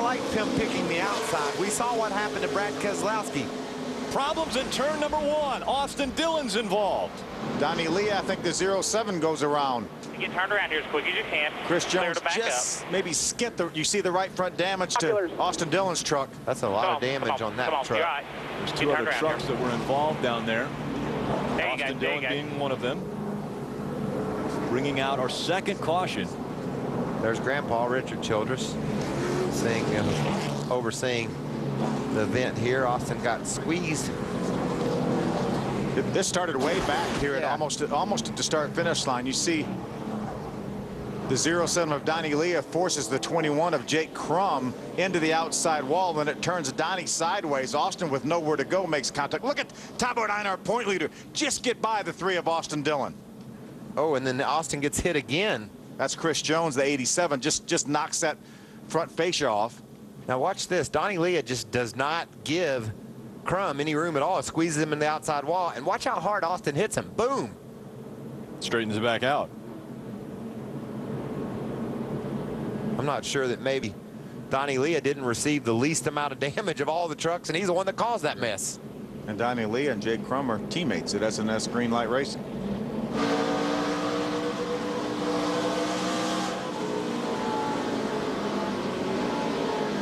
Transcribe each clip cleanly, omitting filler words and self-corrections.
like him picking the outside. We saw what happened to Brad Keselowski. Problems in turn number 1. Austin Dillon's involved. Donnie Lia, I think the 07 goes around. You get turned around here as quick as you can. Chris Jones just maybe skipped the. You see the right front damage to Austin Dillon's truck. That's a lot of damage on that truck. Right. There's 2 other trucks that were involved down there. Austin Dillon being one of them. Bringing out our second caution. There's Grandpa Richard Childress overseeing the event here. Austin got squeezed. This started way back here at almost at the start-finish line. You see the 07 of Donnie Lia forces the 21 of Jake Crum into the outside wall. Then it turns Donnie sideways. Austin, with nowhere to go, makes contact. Look at Thabo Dine, our point leader, just get by the 3 of Austin Dillon. Oh, and then Austin gets hit again. That's Chris Jones, the 87, just knocks that front fascia off. Now watch this. Donnie Lia just does not give Crum any room at all. It squeezes him in the outside wall. And watch how hard Austin hits him. Boom. Straightens it back out. I'm not sure that maybe Donnie Lia didn't receive the least amount of damage of all the trucks, and he's the one that caused that mess. And Donnie Lia and Jake Crum are teammates at S&S Greenlight Racing.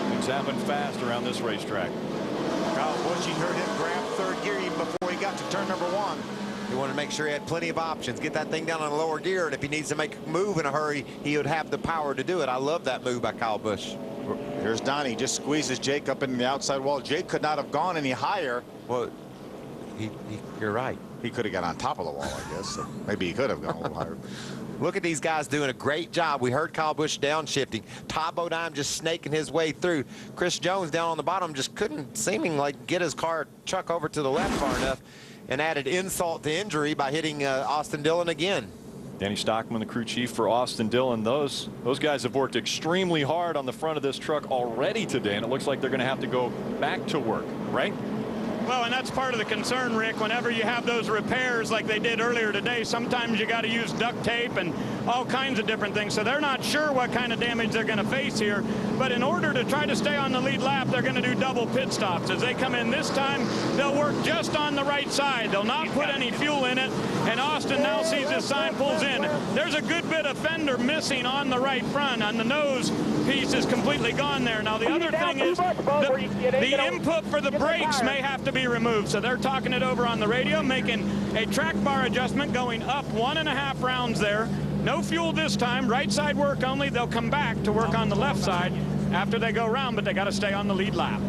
Things happen fast around this racetrack. Kyle Busch, you heard him grab third gear even before he got to turn number 1. He wanted to make sure he had plenty of options. Get that thing down on a lower gear, and if he needs to make a move in a hurry, he would have the power to do it. I love that move by Kyle Busch. Here's Donnie, just squeezes Jake up in the outside wall. Jake could not have gone any higher. Well, you're right. He could have got on top of the wall, I guess. So maybe he could have gone a little higher. Look at these guys doing a great job. We heard Kyle Busch downshifting. Thabo Dine just snaking his way through. Chris Jones down on the bottom just couldn't seemingly like get his truck over to the left far enough, and added insult to injury by hitting Austin Dillon again. Danny Stockman, the crew chief for Austin Dillon. Those guys have worked extremely hard on the front of this truck already today, and it looks like they're going to have to go back to work, right? Well, and that's part of the concern, Rick. Whenever you have those repairs like they did earlier today, sometimes you got to use duct tape and all kinds of different things. So they're not sure what kind of damage they're going to face here. But in order to try to stay on the lead lap, they're going to do double pit stops. As they come in this time, they'll work just on the right side. They'll not put any fuel in it. And Austin now sees his sign, pulls in. There's a good bit of fender missing on the right front, and the nose piece is completely gone there. Now, the other thing is the input for the brakes may have to be removed. So they're talking it over on the radio, making a track bar adjustment, going up 1.5 rounds there. No fuel this time, right side work only. They'll come back to work on the left side after they go around, but they got to stay on the lead lap.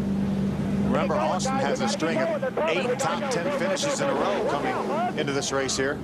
Remember, Austin has a string of 8 top 10 finishes in a row coming into this race here.